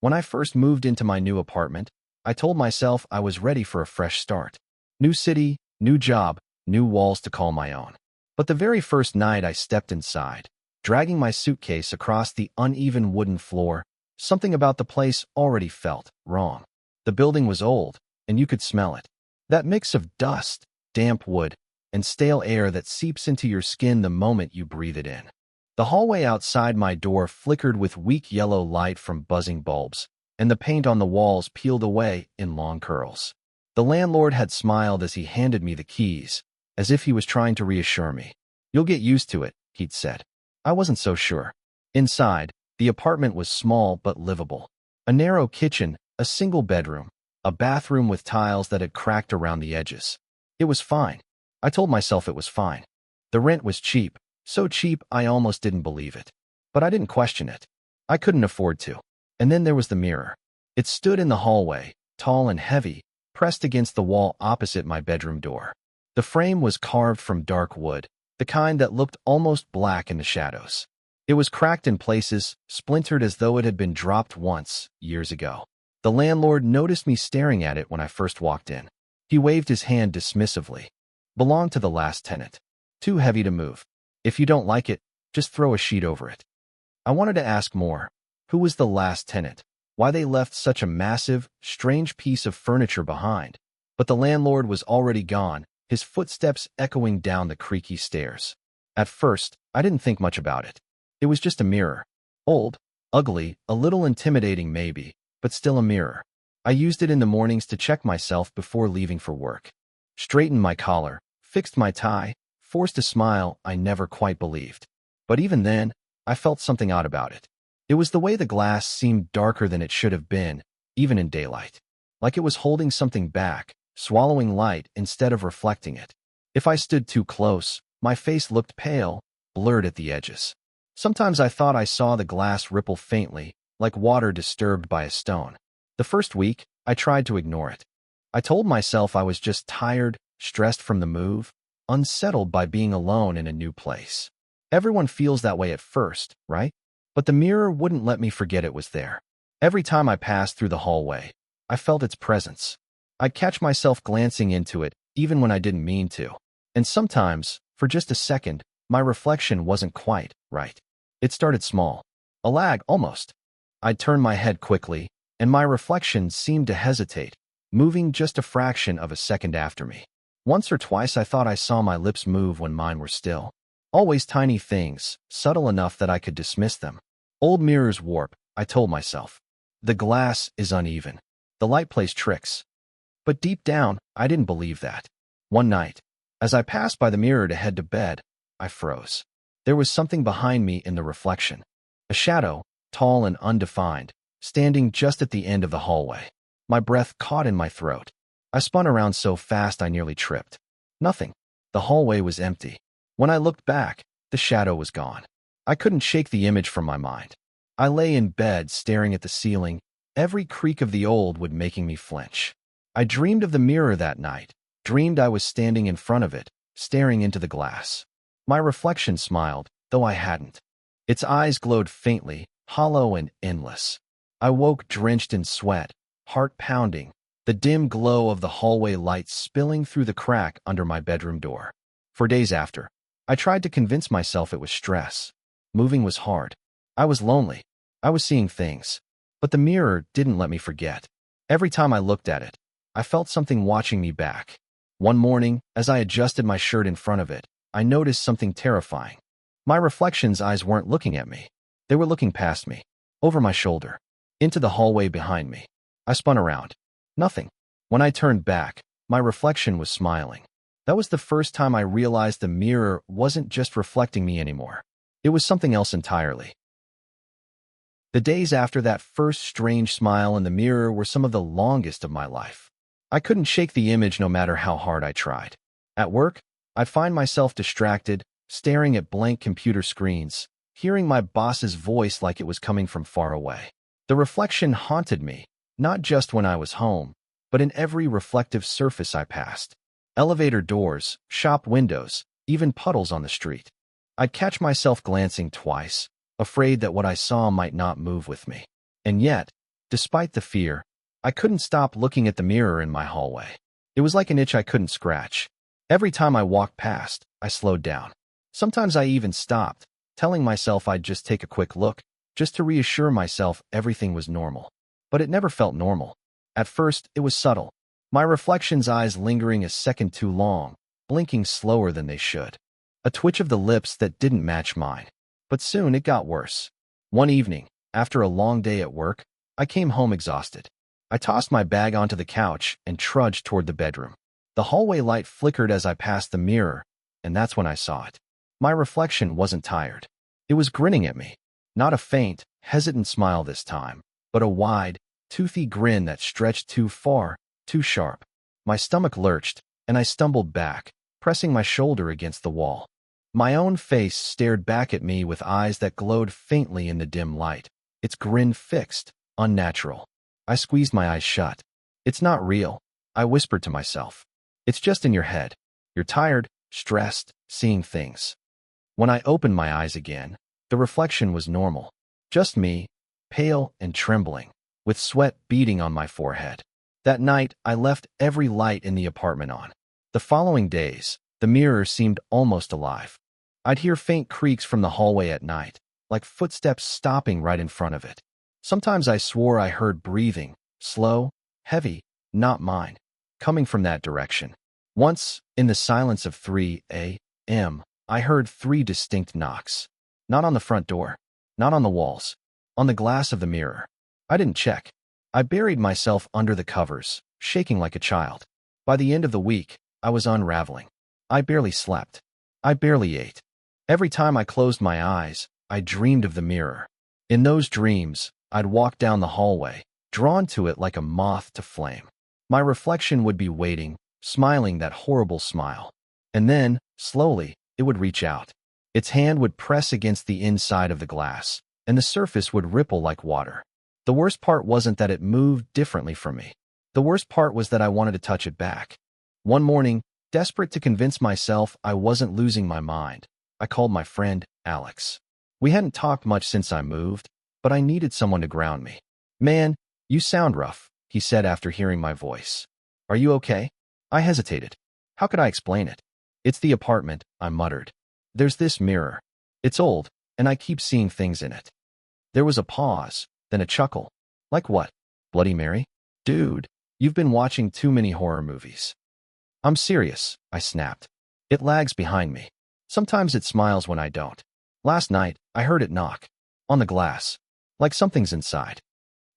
When I first moved into my new apartment, I told myself I was ready for a fresh start. New city, new job, new walls to call my own. But the very first night I stepped inside, dragging my suitcase across the uneven wooden floor, something about the place already felt wrong. The building was old, and you could smell it. That mix of dust, damp wood, and stale air that seeps into your skin the moment you breathe it in. The hallway outside my door flickered with weak yellow light from buzzing bulbs, and the paint on the walls peeled away in long curls. The landlord had smiled as he handed me the keys, as if he was trying to reassure me. "You'll get used to it," he'd said. I wasn't so sure. Inside, the apartment was small but livable. A narrow kitchen, a single bedroom, a bathroom with tiles that had cracked around the edges. It was fine. I told myself it was fine. The rent was cheap, so cheap I almost didn't believe it. But I didn't question it. I couldn't afford to. And then there was the mirror. It stood in the hallway, tall and heavy, pressed against the wall opposite my bedroom door. The frame was carved from dark wood, the kind that looked almost black in the shadows. It was cracked in places, splintered as though it had been dropped once, years ago. The landlord noticed me staring at it when I first walked in. He waved his hand dismissively. "Belonged to the last tenant. Too heavy to move. If you don't like it, just throw a sheet over it." I wanted to ask more. Who was the last tenant? Why they left such a massive, strange piece of furniture behind? But the landlord was already gone, his footsteps echoing down the creaky stairs. At first, I didn't think much about it. It was just a mirror. Old, ugly, a little intimidating maybe, but still a mirror. I used it in the mornings to check myself before leaving for work. Straightened my collar, fixed my tie, forced a smile I never quite believed. But even then, I felt something odd about it. It was the way the glass seemed darker than it should have been, even in daylight. Like it was holding something back, swallowing light instead of reflecting it. If I stood too close, my face looked pale, blurred at the edges. Sometimes I thought I saw the glass ripple faintly, like water disturbed by a stone. The first week, I tried to ignore it. I told myself I was just tired, stressed from the move, unsettled by being alone in a new place. Everyone feels that way at first, right? But the mirror wouldn't let me forget it was there. Every time I passed through the hallway, I felt its presence. I'd catch myself glancing into it, even when I didn't mean to. And sometimes, for just a second, my reflection wasn't quite right. It started small. A lag, almost. I'd turn my head quickly, and my reflection seemed to hesitate, moving just a fraction of a second after me. Once or twice I thought I saw my lips move when mine were still. Always tiny things, subtle enough that I could dismiss them. Old mirrors warp, I told myself. The glass is uneven. The light plays tricks. But deep down, I didn't believe that. One night, as I passed by the mirror to head to bed, I froze. There was something behind me in the reflection. A shadow, tall and undefined, standing just at the end of the hallway. My breath caught in my throat. I spun around so fast I nearly tripped. Nothing. The hallway was empty. When I looked back, the shadow was gone. I couldn't shake the image from my mind. I lay in bed staring at the ceiling, every creak of the old wood making me flinch. I dreamed of the mirror that night, dreamed I was standing in front of it, staring into the glass. My reflection smiled, though I hadn't. Its eyes glowed faintly, hollow and endless. I woke drenched in sweat, heart pounding, the dim glow of the hallway light spilling through the crack under my bedroom door. For days after, I tried to convince myself it was stress. Moving was hard. I was lonely. I was seeing things. But the mirror didn't let me forget. Every time I looked at it, I felt something watching me back. One morning, as I adjusted my shirt in front of it, I noticed something terrifying. My reflection's eyes weren't looking at me. They were looking past me, over my shoulder, into the hallway behind me. I spun around. Nothing. When I turned back, my reflection was smiling. That was the first time I realized the mirror wasn't just reflecting me anymore. It was something else entirely. The days after that first strange smile in the mirror were some of the longest of my life. I couldn't shake the image no matter how hard I tried. At work, I'd find myself distracted, staring at blank computer screens, hearing my boss's voice like it was coming from far away. The reflection haunted me, not just when I was home, but in every reflective surface I passed. Elevator doors, shop windows, even puddles on the street. I'd catch myself glancing twice, afraid that what I saw might not move with me. And yet, Despite the fear, I couldn't stop looking at the mirror in my hallway. It was like an itch I couldn't scratch. Every time I walked past, I slowed down. Sometimes I even stopped, telling myself I'd just take a quick look, just to reassure myself everything was normal. But it never felt normal. At first, it was subtle. My reflection's eyes lingering a second too long, blinking slower than they should. A twitch of the lips that didn't match mine. But soon it got worse. One evening, after a long day at work, I came home exhausted. I tossed my bag onto the couch and trudged toward the bedroom. The hallway light flickered as I passed the mirror, and that's when I saw it. My reflection wasn't tired. It was grinning at me. Not a faint, hesitant smile this time, but a wide, toothy grin that stretched too far, too sharp. My stomach lurched, and I stumbled back, pressing my shoulder against the wall. My own face stared back at me with eyes that glowed faintly in the dim light, its grin fixed, unnatural. I squeezed my eyes shut. It's not real, I whispered to myself. It's just in your head. You're tired, stressed, seeing things. When I opened my eyes again, the reflection was normal. Just me, pale and trembling, with sweat beading on my forehead. That night, I left every light in the apartment on. The following days, the mirror seemed almost alive. I'd hear faint creaks from the hallway at night, like footsteps stopping right in front of it. Sometimes I swore I heard breathing, slow, heavy, not mine, coming from that direction. Once, in the silence of 3 a.m., I heard 3 distinct knocks. Not on the front door, not on the walls, on the glass of the mirror. I didn't check. I buried myself under the covers, shaking like a child. By the end of the week, I was unraveling. I barely slept. I barely ate. Every time I closed my eyes, I dreamed of the mirror. In those dreams, I'd walk down the hallway, drawn to it like a moth to flame. My reflection would be waiting, smiling that horrible smile. And then, slowly, it would reach out. Its hand would press against the inside of the glass, and the surface would ripple like water. The worst part wasn't that it moved differently from me. The worst part was that I wanted to touch it back. One morning, desperate to convince myself I wasn't losing my mind, I called my friend, Alex. We hadn't talked much since I moved, but I needed someone to ground me. "Man, you sound rough," he said after hearing my voice. "Are you okay?" I hesitated. How could I explain it? "It's the apartment," I muttered. "There's this mirror. It's old, and I keep seeing things in it." There was a pause, then a chuckle. "Like what? Bloody Mary?" "Dude, you've been watching too many horror movies." "I'm serious," I snapped. "It lags behind me. Sometimes it smiles when I don't. Last night, I heard it knock. On the glass. Like something's inside."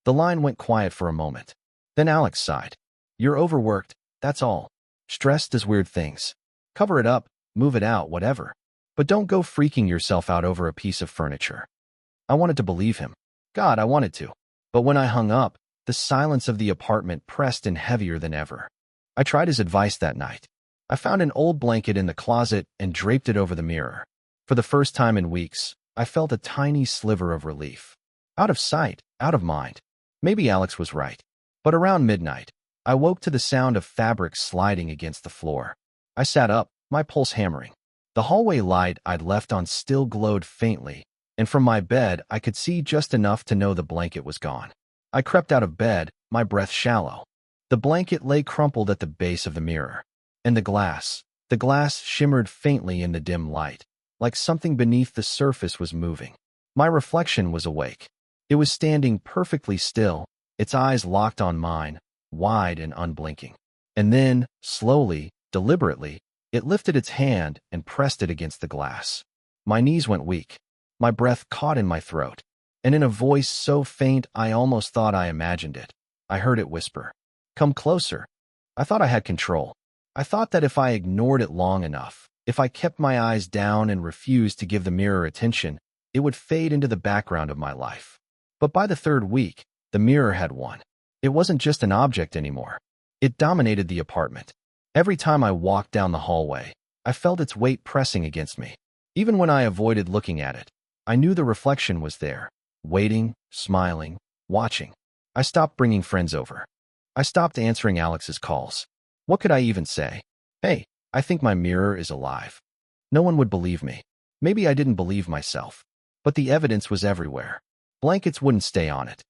The line went quiet for a moment. Then Alex sighed. "You're overworked, that's all. Stressed does weird things. Cover it up, move it out, whatever. But don't go freaking yourself out over a piece of furniture." I wanted to believe him. God, I wanted to. But when I hung up, the silence of the apartment pressed in heavier than ever. I tried his advice that night. I found an old blanket in the closet and draped it over the mirror. For the first time in weeks, I felt a tiny sliver of relief. Out of sight, out of mind. Maybe Alex was right. But around midnight, I woke to the sound of fabric sliding against the floor. I sat up, my pulse hammering. The hallway light I'd left on still glowed faintly, and from my bed I could see just enough to know the blanket was gone. I crept out of bed, my breath shallow. The blanket lay crumpled at the base of the mirror. And the glass shimmered faintly in the dim light, like something beneath the surface was moving. My reflection was awake. It was standing perfectly still, its eyes locked on mine, wide and unblinking. And then, slowly, deliberately, it lifted its hand and pressed it against the glass. My knees went weak. My breath caught in my throat. And in a voice so faint I almost thought I imagined it, I heard it whisper, "Come closer." I thought I had control. I thought that if I ignored it long enough, if I kept my eyes down and refused to give the mirror attention, it would fade into the background of my life. But by the third week, the mirror had won. It wasn't just an object anymore. It dominated the apartment. Every time I walked down the hallway, I felt its weight pressing against me. Even when I avoided looking at it, I knew the reflection was there, waiting, smiling, watching. I stopped bringing friends over. I stopped answering Alex's calls. What could I even say? "Hey, I think my mirror is alive." No one would believe me. Maybe I didn't believe myself. But the evidence was everywhere. Blankets wouldn't stay on it.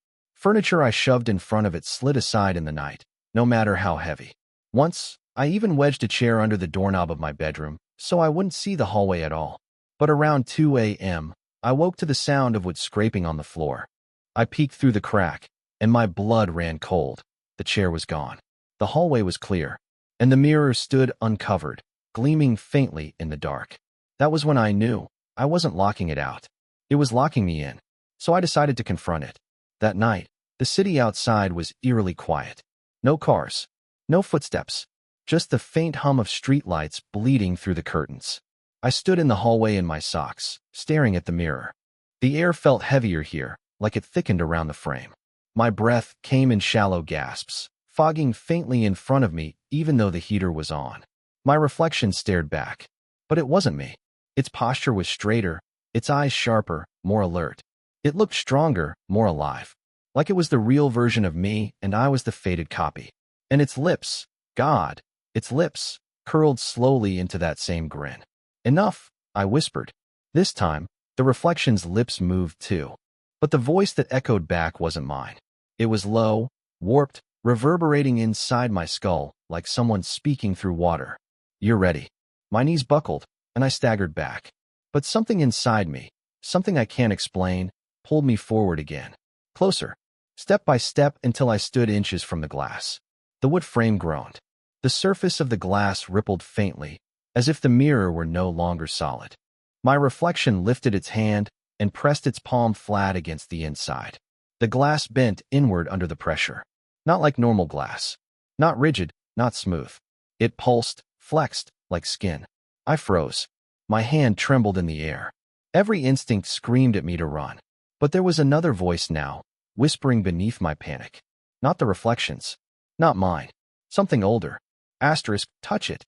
Furniture I shoved in front of it slid aside in the night, no matter how heavy. Once, I even wedged a chair under the doorknob of my bedroom, so I wouldn't see the hallway at all. But around 2 a.m., I woke to the sound of wood scraping on the floor. I peeked through the crack, and my blood ran cold. The chair was gone. The hallway was clear, and the mirror stood uncovered, gleaming faintly in the dark. That was when I knew I wasn't locking it out. It was locking me in, so I decided to confront it. That night, the city outside was eerily quiet. No cars, no footsteps, just the faint hum of streetlights bleeding through the curtains. I stood in the hallway in my socks, staring at the mirror. The air felt heavier here, like it thickened around the frame. My breath came in shallow gasps, fogging faintly in front of me even though the heater was on. My reflection stared back. But it wasn't me. Its posture was straighter, its eyes sharper, more alert. It looked stronger, more alive. Like it was the real version of me and I was the faded copy. And its lips, God, its lips, curled slowly into that same grin. Enough, I whispered. This time, the reflection's lips moved too. But the voice that echoed back wasn't mine. It was low, warped, reverberating inside my skull like someone speaking through water. You're ready. My knees buckled, and I staggered back. But something inside me, something I can't explain, pulled me forward again. Closer, step by step until I stood inches from the glass. The wood frame groaned. The surface of the glass rippled faintly, as if the mirror were no longer solid. My reflection lifted its hand and pressed its palm flat against the inside. The glass bent inward under the pressure. Not like normal glass. Not rigid, not smooth. It pulsed, flexed, like skin. I froze. My hand trembled in the air. Every instinct screamed at me to run. But there was another voice now, whispering beneath my panic. Not the reflections. Not mine. Something older. Asterisk, touch it.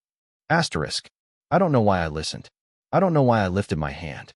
Asterisk. I don't know why I listened. I don't know why I lifted my hand.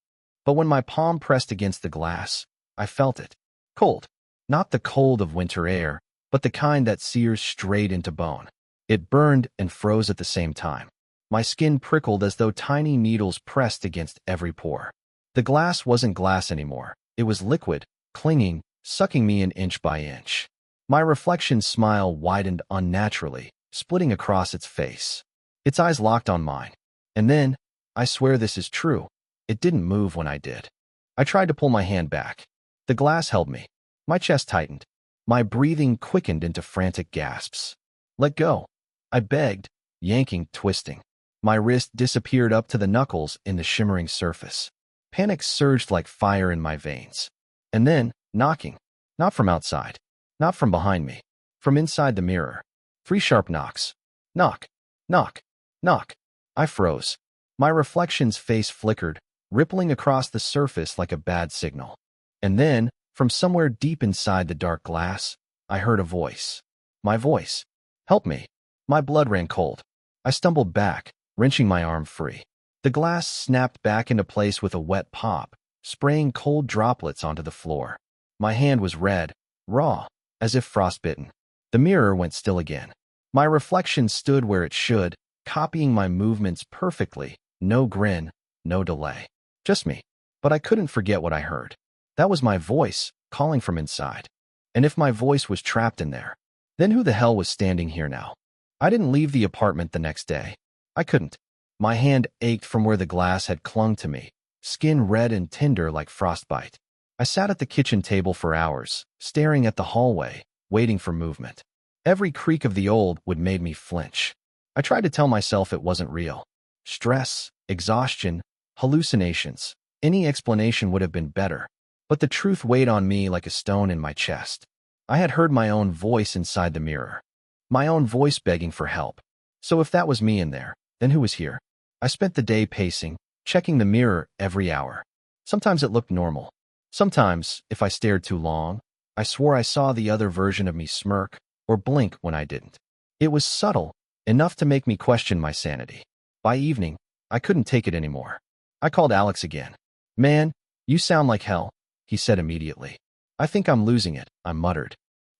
But when my palm pressed against the glass, I felt it. Cold. Not the cold of winter air, but the kind that sears straight into bone. It burned and froze at the same time. My skin prickled as though tiny needles pressed against every pore. The glass wasn't glass anymore. It was liquid, clinging, sucking me in inch by inch. My reflection's smile widened unnaturally, splitting across its face. Its eyes locked on mine. And then, I swear this is true, it didn't move when I did. I tried to pull my hand back. The glass held me. My chest tightened. My breathing quickened into frantic gasps. Let go. I begged, yanking, twisting. My wrist disappeared up to the knuckles in the shimmering surface. Panic surged like fire in my veins. And then, knocking. Not from outside. Not from behind me. From inside the mirror. 3 sharp knocks. Knock. Knock. Knock. I froze. My reflection's face flickered, rippling across the surface like a bad signal. And then, from somewhere deep inside the dark glass, I heard a voice. My voice. Help me. My blood ran cold. I stumbled back, wrenching my arm free. The glass snapped back into place with a wet pop, spraying cold droplets onto the floor. My hand was red, raw, as if frostbitten. The mirror went still again. My reflection stood where it should, copying my movements perfectly. No grin, no delay. Just me. But I couldn't forget what I heard. That was my voice, calling from inside. And if my voice was trapped in there, then who the hell was standing here now? I didn't leave the apartment the next day. I couldn't. My hand ached from where the glass had clung to me, skin red and tender like frostbite. I sat at the kitchen table for hours, staring at the hallway, waiting for movement. Every creak of the old wood made me flinch. I tried to tell myself it wasn't real. Stress, exhaustion, hallucinations. Any explanation would have been better. But the truth weighed on me like a stone in my chest. I had heard my own voice inside the mirror. My own voice begging for help. So if that was me in there, then who was here? I spent the day pacing, checking the mirror every hour. Sometimes it looked normal. Sometimes, if I stared too long, I swore I saw the other version of me smirk or blink when I didn't. It was subtle, enough to make me question my sanity. By evening, I couldn't take it anymore. I called Alex again. Man, you sound like hell, he said immediately. I think I'm losing it, I muttered.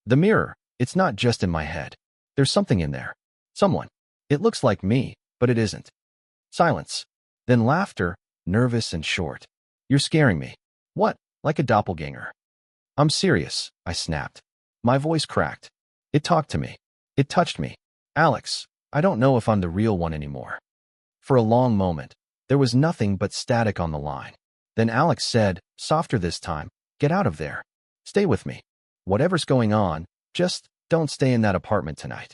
The mirror, it's not just in my head. There's something in there. Someone. It looks like me, but it isn't. Silence. Then laughter, nervous and short. You're scaring me. What? Like a doppelganger. I'm serious, I snapped. My voice cracked. It talked to me. It touched me. Alex, I don't know if I'm the real one anymore. For a long moment, there was nothing but static on the line. Then Alex said, softer this time, get out of there. Stay with me. Whatever's going on, just don't stay in that apartment tonight.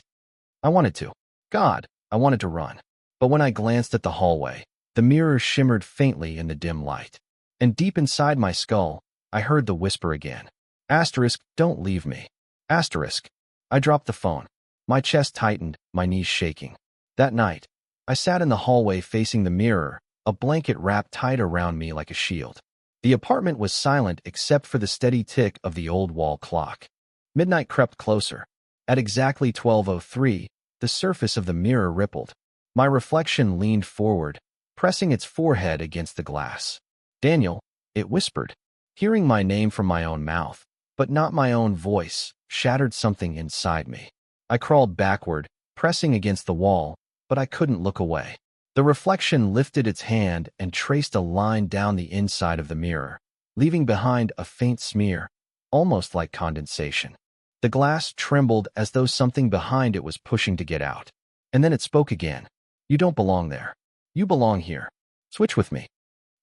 I wanted to. God, I wanted to run. But when I glanced at the hallway, the mirror shimmered faintly in the dim light. And deep inside my skull, I heard the whisper again. Asterisk, don't leave me. Asterisk. I dropped the phone. My chest tightened, my knees shaking. That night, I sat in the hallway facing the mirror, a blanket wrapped tight around me like a shield. The apartment was silent except for the steady tick of the old wall clock. Midnight crept closer. At exactly 12:03, the surface of the mirror rippled. My reflection leaned forward, pressing its forehead against the glass. Daniel, it whispered. Hearing my name from my own mouth, but not my own voice, shattered something inside me. I crawled backward, pressing against the wall, but I couldn't look away. The reflection lifted its hand and traced a line down the inside of the mirror, leaving behind a faint smear, almost like condensation. The glass trembled as though something behind it was pushing to get out. And then it spoke again. You don't belong there. You belong here. Switch with me.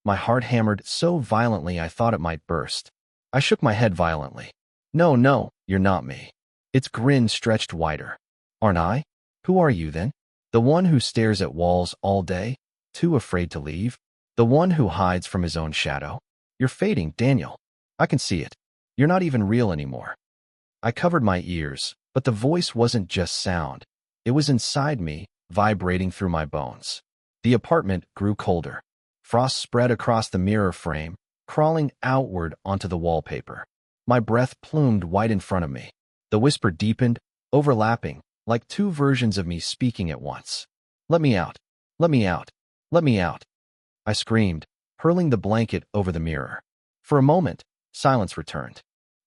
My heart hammered so violently I thought it might burst. I shook my head violently. No, you're not me. Its grin stretched wider. Aren't I? Who are you then? The one who stares at walls all day, too afraid to leave? The one who hides from his own shadow? You're fading, Daniel. I can see it. You're not even real anymore. I covered my ears, but the voice wasn't just sound. It was inside me, vibrating through my bones. The apartment grew colder. Frost spread across the mirror frame, crawling outward onto the wallpaper. My breath plumed white in front of me. The whisper deepened, overlapping, like two versions of me speaking at once. Let me out. Let me out. Let me out. I screamed, hurling the blanket over the mirror. For a moment, silence returned.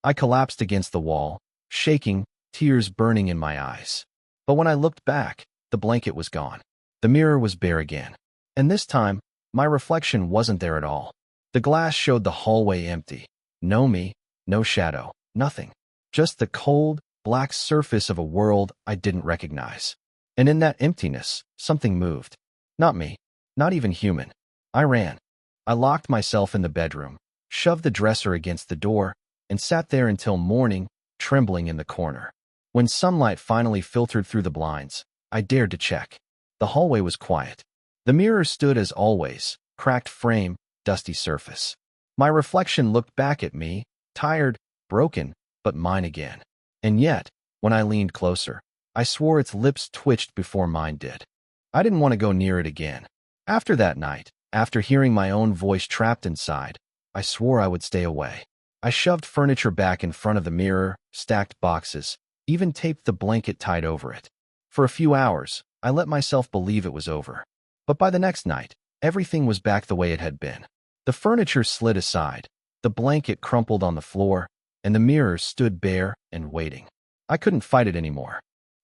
I collapsed against the wall, shaking, tears burning in my eyes. But when I looked back, the blanket was gone. The mirror was bare again. And this time, my reflection wasn't there at all. The glass showed the hallway empty. No me, no shadow, nothing. Just the cold, black surface of a world I didn't recognize. And in that emptiness, something moved. Not me, not even human. I ran. I locked myself in the bedroom, shoved the dresser against the door, and sat there until morning, trembling in the corner. When sunlight finally filtered through the blinds, I dared to check. The hallway was quiet. The mirror stood as always, cracked frame, dusty surface. My reflection looked back at me, tired, broken, but mine again. And yet, when I leaned closer, I swore its lips twitched before mine did. I didn't want to go near it again. After that night, after hearing my own voice trapped inside, I swore I would stay away. I shoved furniture back in front of the mirror, stacked boxes, even taped the blanket tight over it. For a few hours, I let myself believe it was over. But by the next night, everything was back the way it had been. The furniture slid aside, the blanket crumpled on the floor, and the mirror stood bare and waiting. I couldn't fight it anymore.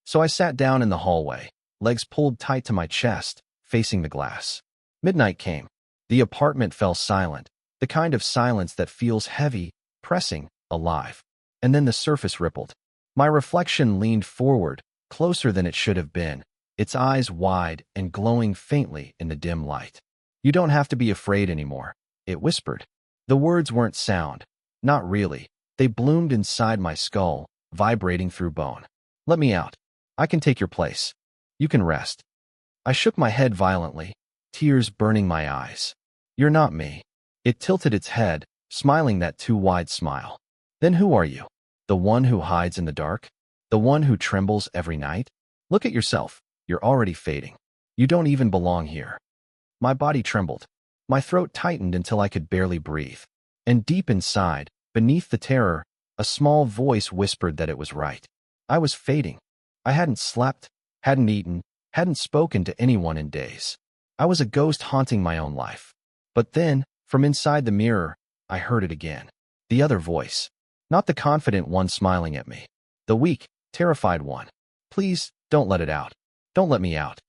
So I sat down in the hallway, legs pulled tight to my chest, facing the glass. Midnight came. The apartment fell silent, the kind of silence that feels heavy, pressing, alive. And then the surface rippled. My reflection leaned forward, closer than it should have been, its eyes wide and glowing faintly in the dim light. You don't have to be afraid anymore, it whispered. The words weren't sound. Not really. They bloomed inside my skull, vibrating through bone. Let me out. I can take your place. You can rest. I shook my head violently, tears burning my eyes. You're not me. It tilted its head, smiling that too wide smile. Then who are you? The one who hides in the dark? The one who trembles every night? Look at yourself. You're already fading. You don't even belong here. My body trembled. My throat tightened until I could barely breathe. And deep inside, beneath the terror, a small voice whispered that it was right. I was fading. I hadn't slept, hadn't eaten, hadn't spoken to anyone in days. I was a ghost haunting my own life. But then, from inside the mirror, I heard it again. The other voice. Not the confident one smiling at me. The weak, terrified one. Please, don't let it out. Don't let me out.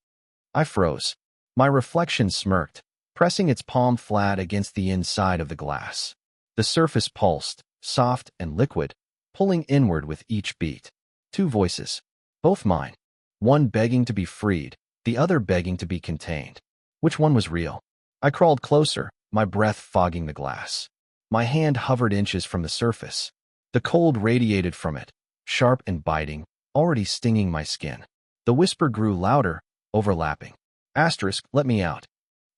I froze. My reflection smirked, pressing its palm flat against the inside of the glass. The surface pulsed, soft and liquid, pulling inward with each beat. Two voices, both mine. One begging to be freed, the other begging to be contained. Which one was real? I crawled closer, my breath fogging the glass. My hand hovered inches from the surface. The cold radiated from it, sharp and biting, already stinging my skin. The whisper grew louder, overlapping. Asterisk, let me out.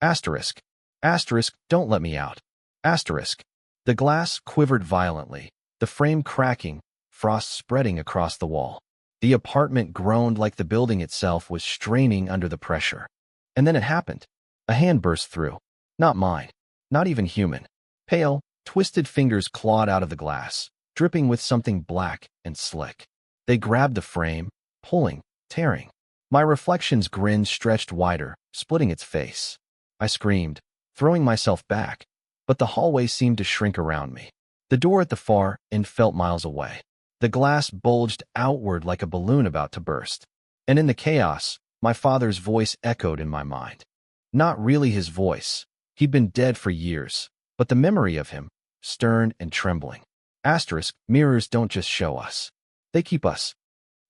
Asterisk. Asterisk, don't let me out. Asterisk. The glass quivered violently, the frame cracking, frost spreading across the wall. The apartment groaned like the building itself was straining under the pressure. And then it happened. A hand burst through. Not mine. Not even human. Pale, twisted fingers clawed out of the glass, dripping with something black and slick. They grabbed the frame, pulling, tearing. My reflection's grin stretched wider, splitting its face. I screamed, throwing myself back, but the hallway seemed to shrink around me. The door at the far end felt miles away. The glass bulged outward like a balloon about to burst. And in the chaos, my father's voice echoed in my mind. Not really his voice. He'd been dead for years, but the memory of him, stern and trembling. Asterisk, mirrors don't just show us. They keep us.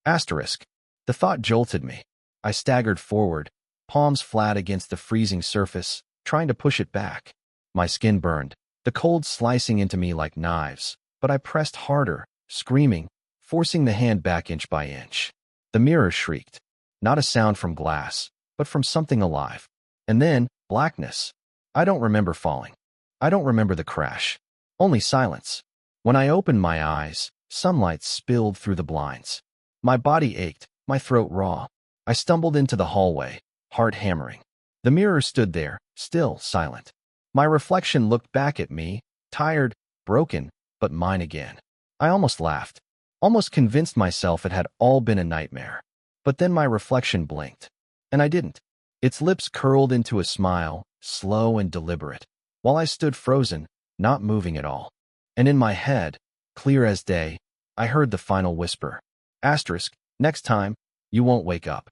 Asterisk. The thought jolted me. I staggered forward, palms flat against the freezing surface, trying to push it back. My skin burned, the cold slicing into me like knives, but I pressed harder, screaming, forcing the hand back inch by inch. The mirror shrieked. Not a sound from glass, but from something alive. And then, blackness. I don't remember falling. I don't remember the crash. Only silence. When I opened my eyes, sunlight spilled through the blinds. My body ached, my throat raw. I stumbled into the hallway, heart hammering. The mirror stood there, still silent. My reflection looked back at me, tired, broken, but mine again. I almost laughed, almost convinced myself it had all been a nightmare. But then my reflection blinked. And I didn't. Its lips curled into a smile, slow and deliberate, while I stood frozen, not moving at all. And in my head, clear as day, I heard the final whisper. Asterisk, next time, you won't wake up.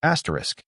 Asterisk.